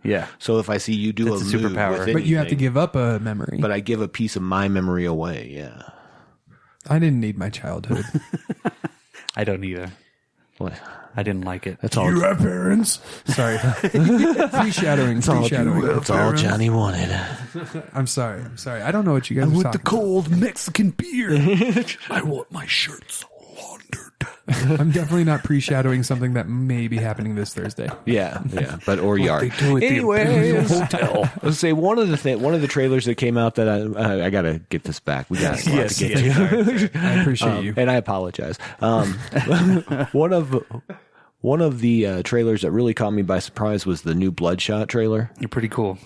Yeah. So if I see you do That's a a move superpower. with anything, But you have to give up a memory. But I give a piece of my memory away. Yeah. I didn't need my childhood. I don't either. What? I didn't like it. That's all. You have parents. Sorry. Foreshadowing. That's all Johnny wanted. I'm sorry. I don't know what you guys are talking cold Mexican beer. I want my shirts laundered. about. I'm definitely not pre-shadowing something that may be happening this Thursday. Yeah. But or yard. Anyway, hotel. Let's say one of the trailers that came out that I gotta get this back. We got to get to. I appreciate you. And I apologize. One of the trailers that really caught me by surprise was the new Bloodshot trailer. You're pretty cool.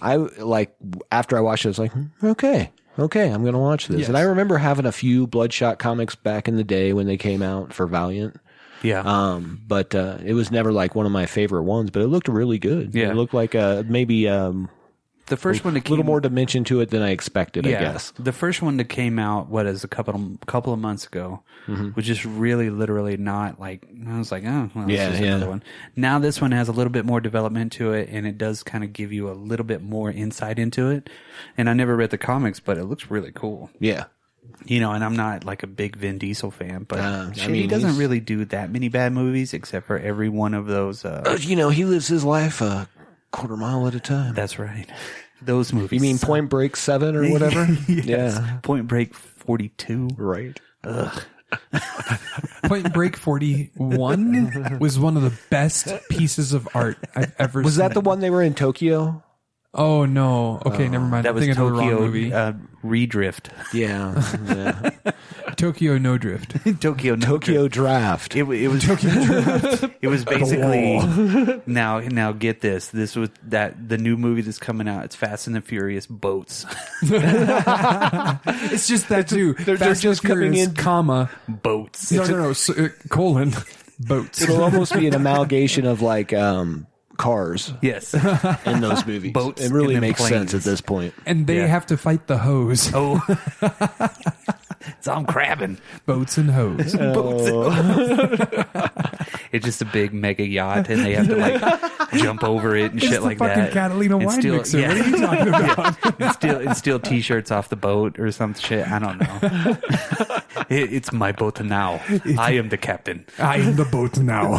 After I watched it, I was like, okay, I'm going to watch this. Yes. And I remember having a few Bloodshot comics back in the day when they came out for Valiant. Yeah. But it was never like one of my favorite ones, but it looked really good. Yeah. It looked like maybe The first one that a little more dimension to it than I expected, I guess. The first one that came out, a couple of months ago, was just really literally not like, I was like, oh, well, Yeah, this is yeah. another one. Now this one has a little bit more development to it, and it does kind of give you a little bit more insight into it. And I never read the comics, but it looks really cool. Yeah. You know, and I'm not like a big Vin Diesel fan, but I mean, he doesn't he's- really do that many bad movies except for every one of those. He lives his life a quarter mile at a time. That's right. Those movies. You mean Point Break 7 or whatever? Yes. Yeah. Point Break 42. Right. Point Break 41 was one of the best pieces of art I've ever seen. Was that the one they were in Tokyo? Oh, no. Okay, never mind. That was I'm thinking of the wrong Tokyo movie. Redrift. Yeah. Tokyo No Drift. Tokyo Draft. It was it was basically now get this. This was the new movie that's coming out. It's Fast and the Furious boats. It's just that too. They're Fast just and Furious, coming in- comma, Boats. no, colon, boats. It'll almost be an amalgamation of like cars Yes. in those movies. Boats It really and then makes planes. sense at this point. And they Yeah. have to fight the hose. Oh. So I'm crabbing. Boats and hose. It's just a big mega yacht, and they have to like jump over it and It's shit the like fucking that. Catalina And wine mixer. yeah. What are you talking about? and steal t-shirts off the boat or some shit. I don't know. It's my boat now. I am the captain. I am the boat now.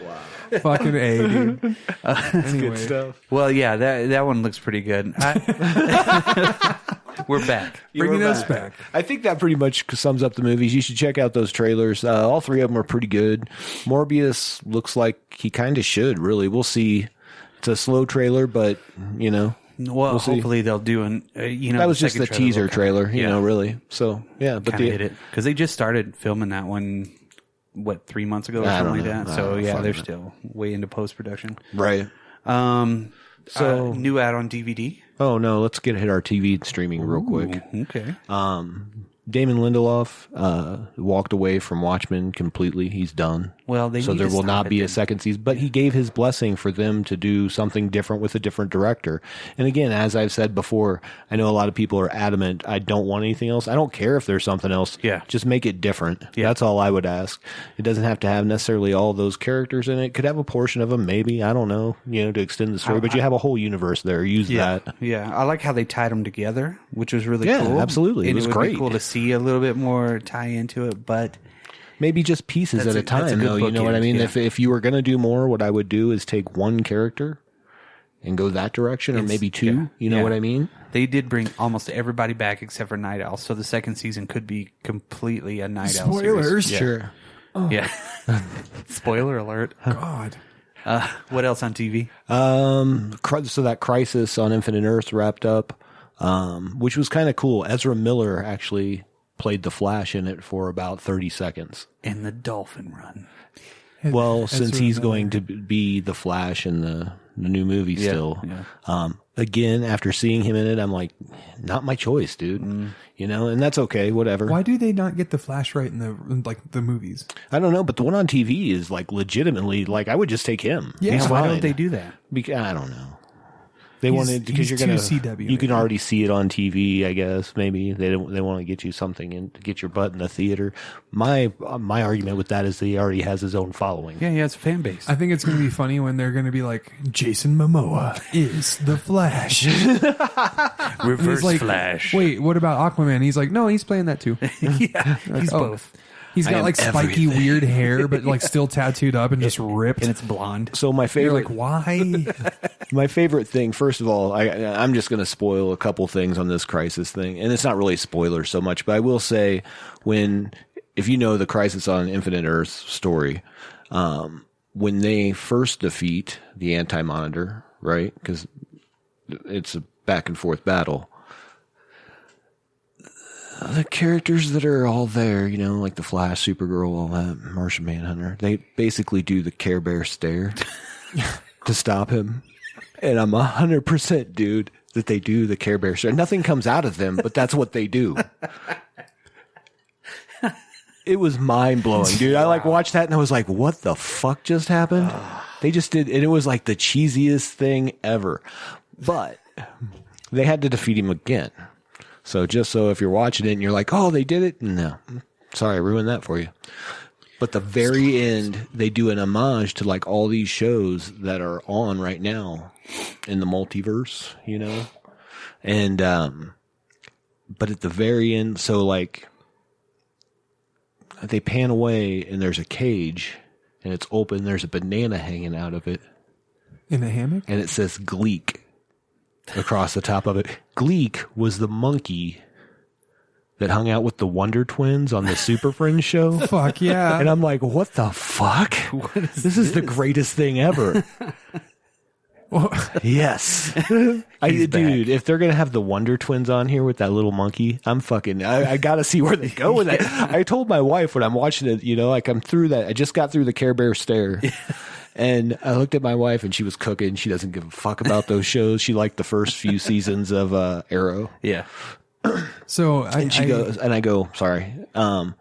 Wow. Fucking A, dude. Anyway. stuff. Well, yeah, that one looks pretty good. We're back. Bringing us back. I think that pretty much sums up the movies. You should check out those trailers. All three of them are pretty good. Morbius looks like he kind of should, really. We'll see. It's a slow trailer, but, Well, we'll see. hopefully they'll do an. That was just the teaser trailer, really. So, yeah. But Kind of hit it because they just started filming that one. 3 months ago or I something don't like know. that. I So don't yeah, fucking they're know. still way into post production. Right. So new out on DVD. Oh, no, let's hit our TV streaming real quick. Okay. Damon Lindelof walked away from Watchmen completely. He's done. Well, so there will not be a second season. But he gave his blessing for them to do something different with a different director. And again, as I've said before, I know a lot of people are adamant, I don't want anything else. I don't care if there's something else. Yeah. Just make it different. Yeah. That's all I would ask. It doesn't have to have necessarily all those characters in it. Could have a portion of them, maybe. I don't know, to extend the story. But you have a whole universe there. Use that. Yeah, I like how they tied them together, which was really Yeah, cool. absolutely. It And was would great. Be cool to see a little bit more tie into it, but Maybe just pieces at a that's a time, good though. You know what I bookend, mean? yeah. If you were going to do more, what I would do is take one character and go that direction, or maybe two. yeah, You know yeah. what I mean? they did bring almost everybody back except for Night Owl. So the second season could be completely a Night Owl Spoilers. series. Yeah. Sure. Yeah. Spoiler alert. God. What else on TV? So that Crisis on Infinite Earth wrapped up, which was kind of cool. Ezra Miller actually played the Flash in it for about 30 seconds. And the Dolphin Run. Well, since Ezra he's Miller. going to be the Flash in the new movie Yeah, still. yeah. Again, after seeing him in it, I'm like, not my choice, dude. And that's okay, whatever. Why do they not get the Flash right in the movies? I don't know, but the one on TV is like legitimately, like I would just take him. Yeah, He's Why fine. don't they do that? I don't know. They wanted because he's you're gonna. too CW, you can maybe. already see it on TV. I guess maybe they want to get you something in to get your butt in the theater. My argument with that is that he already has his own following. Yeah, he has a fan base. I think it's going to be funny when they're going to be like, Jason Momoa is the Flash. Reverse He's like, Flash. Wait, what about Aquaman? He's like, no, he's playing that too. Yeah, he's oh. both. He's I got am like spiky everything. weird hair, but like still tattooed up and just ripped. And it's blonde. So my You're favorite, like, why? my favorite thing. First of all, I'm just going to spoil a couple things on this Crisis thing, and it's not really a spoiler so much, but I will say if you know the Crisis on Infinite Earth story, when they first defeat the Anti-Monitor, right? Because it's a back and forth battle. The characters that are all there, like the Flash, Supergirl, all that, Martian Manhunter, they basically do the Care Bear stare to stop him. And I'm 100% dude that they do the Care Bear stare. Nothing comes out of them, but that's what they do. It was mind blowing, dude. I watched that and I was like, what the fuck just happened? They just did, and it was like the cheesiest thing ever. But they had to defeat him again. So just so if you're watching it and you're like, oh, they did it? No. Sorry, I ruined that for you. But the very end, they do an homage to like all these shows that are on right now in the multiverse, And, but at the very end, so like they pan away and there's a cage and it's open. There's a banana hanging out of it. In a hammock? And it says Gleek across the top of it. Gleek was the monkey that hung out with the Wonder Twins on the Super Friends show. Fuck yeah. And I'm like, what the fuck? This is the greatest thing ever. Yes. Dude, if they're going to have the Wonder Twins on here with that little monkey, I got to see where they go with it. I told my wife when I'm watching it, I'm through that. I just got through the Care Bear stare. And I looked at my wife and she was cooking. She doesn't give a fuck about those shows. She liked the first few seasons of Arrow. Yeah. So She goes, and I go, sorry. I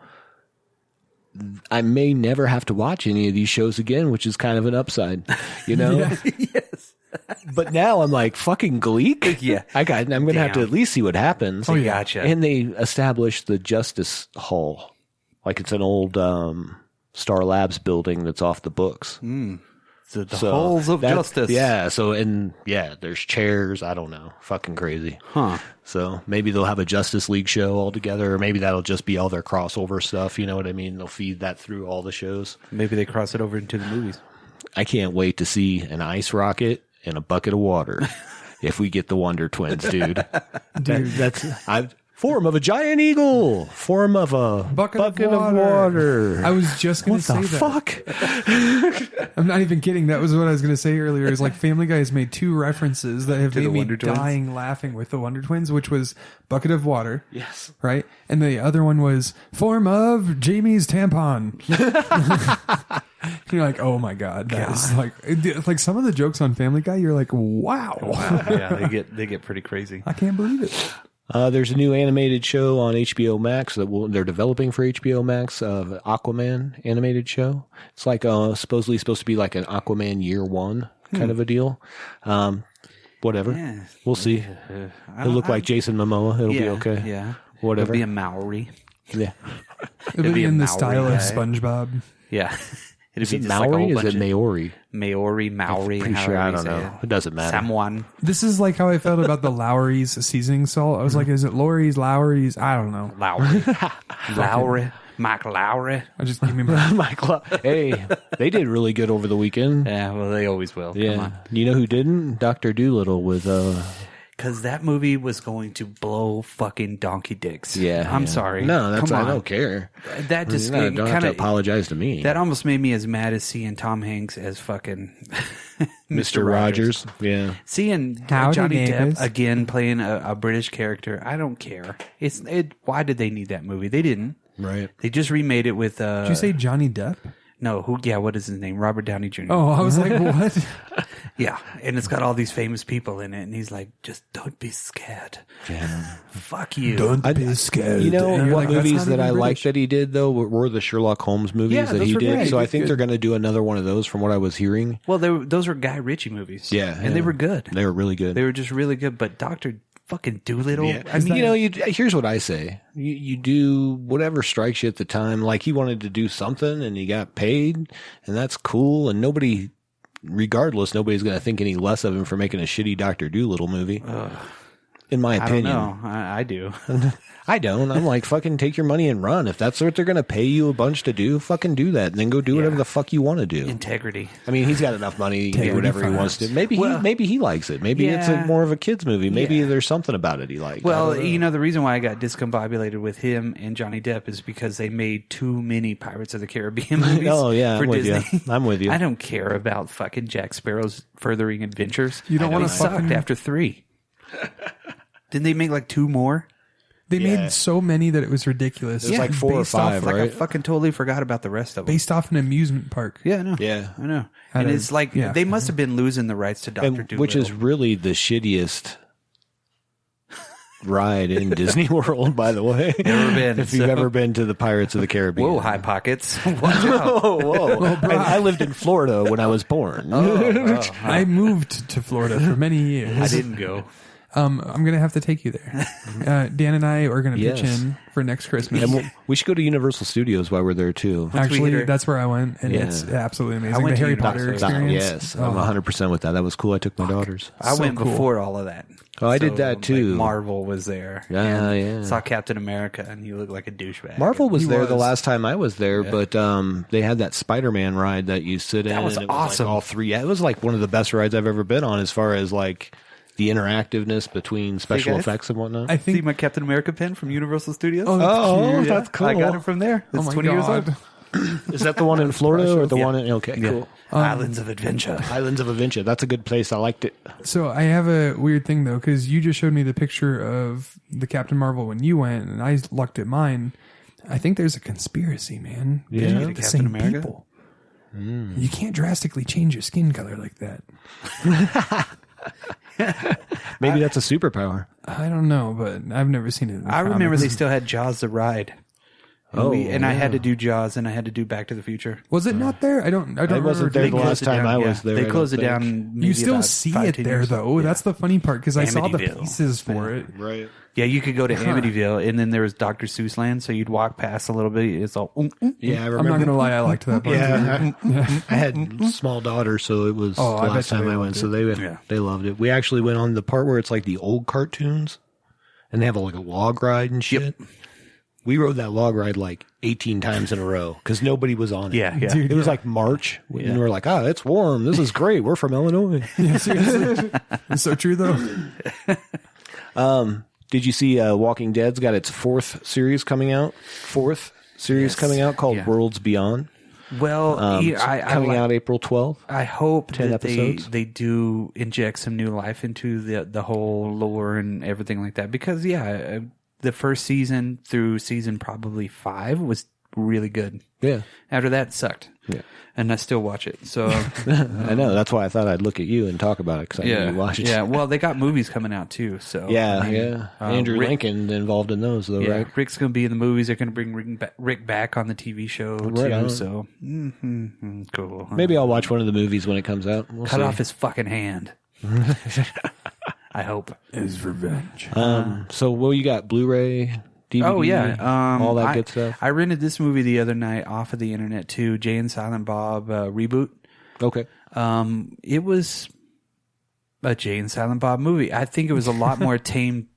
may never have to watch any of these shows again, which is kind of an upside, Yes. But now I'm like, fucking Gleek? Yeah. I'm going to have to at least see what happens. Oh, yeah. Gotcha. And they established the Justice Hall. Like it's an old Star Labs building that's off the books. The halls of justice. Yeah. So, there's chairs. I don't know. Fucking crazy. Huh. So maybe they'll have a Justice League show altogether, or maybe that'll just be all their crossover stuff. You know what I mean? They'll feed that through all the shows. Maybe they cross it over into the movies. I can't wait to see an ice rocket and a bucket of water if we get the Wonder Twins, dude. Form of a giant eagle. Form of a bucket of water. I was just going to say that. What the fuck? I'm not even kidding. That was what I was going to say earlier. Is like Family Guy has made two references that have made me dying laughing with the Wonder Twins, which was bucket of water. Yes. Right? And the other one was form of Jamie's tampon. You're like, oh my God. That is like some of the jokes on Family Guy, you're like, wow. Yeah, they get pretty crazy. I can't believe it. There's a new animated show on HBO Max that they're developing for HBO Max, Aquaman animated show. It's like supposedly supposed to be like an Aquaman Year One kind of a deal. Whatever. Yeah. We'll see. It'll look like Jason Momoa. It'll be okay. Yeah. Whatever. It'll be a Maori. Yeah. It'll be in the Maori style of guy. SpongeBob. Yeah. Is it Maori? Is it Maori? Maori. Pretty sure. I don't know. It doesn't matter. Samoan. This is like how I felt about the Lowry's seasoning salt. I was like, is it Lowry's, Lowry's? I don't know. Lowry. Mike Lowry. I just give me my Hey, they did really good over the weekend. Yeah, well, they always will. Yeah. Come on. You know who didn't? Dr. Doolittle with Because that movie was going to blow fucking donkey dicks. Yeah. I'm sorry. No, Come on. I don't care. That just don't have to apologize to me. That almost made me as mad as seeing Tom Hanks as fucking Mr. Rogers. Yeah. Seeing Howdy, Johnny neighbors. Depp again playing a British character. I don't care. Why did they need that movie? They didn't. Right. They just remade it with. Did you say Johnny Depp? No, what is his name? Robert Downey Jr. Oh, I was like, what? Yeah, and it's got all these famous people in it, and he's like, just don't be scared. Yeah. Fuck you. Don't be scared. You know And what like, that's movies not that I even like British. that he did, though, were the Sherlock Holmes movies Yeah, that those he were did. great. So I Good, think good. they're going to do another one of those from what I was hearing. Well, those were Guy Ritchie movies. Yeah. And they were good. They were really good. They were just really good, but Dr. fucking Doolittle, Yeah. I mean, you know, here's what I say. You do whatever strikes you at the time. Like, he wanted to do something and he got paid, and that's cool. And regardless, nobody's going to think any less of him for making a shitty Dr. Doolittle movie. In my I don't opinion. know. I do. I don't. I'm like, fucking take your money and run. If that's what they're going to pay you a bunch to do, fucking do that. And then go do whatever the fuck you want to do. Integrity. I mean, he's got enough money. He can do whatever he wants to. Maybe he likes it. Maybe it's more of a kid's movie. Maybe there's something about it he likes. Well, you know, the reason why I got discombobulated with him and Johnny Depp is because they made too many Pirates of the Caribbean movies. Oh, yeah, for I'm with Disney. you. I'm with you. I don't care about fucking Jack Sparrow's furthering adventures. You don't want They to sucked fucking... after 3. Didn't they make like 2 more? They Yeah. made so many that it was ridiculous. There's like 4 or Based off- 5, Like I right? fucking totally forgot about the rest of them. Based off an amusement park. Yeah, I know. Yeah. I know. Had And a- it's like yeah. they must have been losing the rights to Dr. Doolittle. Which is really the shittiest ride in Disney World, by the way. Never been, If you've so- ever been to the Pirates of the Caribbean. Whoa, High Pockets. Watch out. Whoa. I lived in Florida when I was born. I moved to Florida for many years. I didn't go. I'm going to have to take you there. Dan and I are going to pitch Yes. in for next Christmas. And we should go to Universal Studios while we're there, too. Actually, Twitter. that's where I went, and Yeah. it's absolutely amazing. went The to Harry Universal. Potter That- experience. Yes, I'm 100% with that. That was cool. I took my daughters. I So went cool. before all of that. Oh, I did So, that, too. Like, Marvel was there. Yeah, And yeah. Saw Captain America, and he looked like a douchebag. Marvel was He there the was. last time I was there, but they had that Spider-Man ride that you sit in. That was and it awesome. like all 3. It was like one of the best rides I've ever been on as far as like the interactiveness between special guys? effects and whatnot. I See think. my Captain America pen from Universal Studios? Oh, that's cute. that's cool. I got it from there. It's Oh my 20 years God. old. Is that the one in Florida or the Yeah. one in... Okay, cool. Islands of Adventure. Islands of Adventure. That's a good place. I liked it. So I have a weird thing though, because you just showed me the picture of the Captain Marvel when you went, and I looked at mine. I think there's a conspiracy, man. Yeah. They're To the Captain same America? people. You can't drastically change your skin color like that. Maybe that's a superpower. I don't know, but I've never seen it. In the I remember comics. they still had Jaws the Ride. And I had to do Jaws, and I had to do Back to the Future. Was it not there? I don't. I wasn't there the remember. last time I was there. They I don't closed it think. down. Maybe You still about see 5, it 10 there years though. ago. That's the funny part because I saw the Amityville. pieces for it. Right. Yeah, you could go to Amityville, and then there was Dr. Seuss Land, so you'd walk past a little bit. It's all. Yeah, I I'm remember. not gonna lie, I liked that part. Yeah, I had small daughters, so it was Oh, the I last bet you time they I went. loved So it. they loved it. We actually went on the part where it's like the old cartoons, and they have like a log ride and shit. We rode that log ride like 18 times in a row because nobody was on it. Yeah, yeah. Dude, It was like March, and we were like, "Ah, it's warm. This is great. We're from Illinois." Yeah, seriously. It's so true though. Did you see Walking Dead's got its 4th series coming out? 4th series coming out called Yeah. Worlds Beyond. Well, It's coming out April 12th. I hope 10 that episodes. they do inject some new life into the whole lore and everything like that. Because the first season through season probably 5 was really good. Yeah. After that, it sucked. Yeah. And I still watch it. So I know. That's why I thought I'd look at you and talk about it because I knew you watched it. yeah. Well, they got movies coming out too. So Yeah, I mean, Andrew Rick, Lincoln involved in those, though, Yeah, right? Rick's going to be in the movies. They're going to bring Rick back on the TV show Right too. on. So cool. Maybe I'll watch one of the movies when it comes out. We'll Cut see. off his fucking hand. I hope. Is revenge. So, what you got? Blu-ray, DVD? Oh yeah, all that good stuff. I rented this movie the other night off of the internet too. Jay and Silent Bob reboot. Okay. It was a Jay and Silent Bob movie. I think it was a lot more tame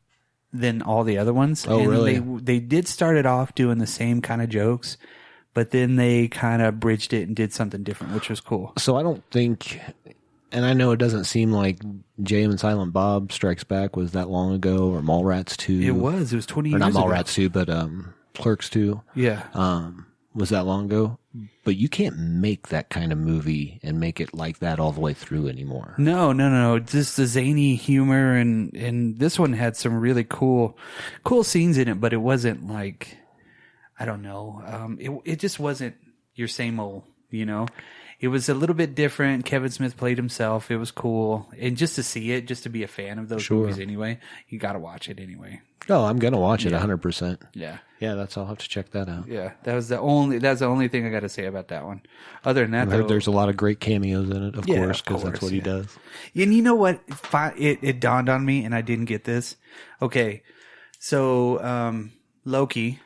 than all the other ones. Oh, and really? They did start it off doing the same kind of jokes, but then they kind of bridged it and did something different, which was cool. So, I don't think, and I know it doesn't seem like Jay and Silent Bob Strikes Back was that long ago, or Mallrats 2. It was 20 Or years not ago. Mallrats 2, but Clerks 2. Yeah. Was that long ago? But you can't make that kind of movie and make it like that all the way through anymore. No. Just the zany humor, and this one had some really cool scenes in it, but it wasn't like, I don't know. It just wasn't your same old You know, it was a little bit different. Kevin Smith played himself. It was cool, and just to see it, just to be a fan of those movies anyway, you got to watch it anyway. Oh, I'm gonna watch it 100%. Yeah, yeah. I'll have to check that out. Yeah, that's the only thing I got to say about that one. Other than that, I heard there's a lot of great cameos in it, of course, because that's what he does. And you know what? It dawned on me, and I didn't get this. Okay, so Loki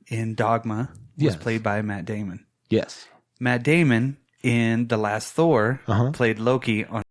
in Dogma was played by Matt Damon. Yes. Matt Damon in The Last Thor played Loki on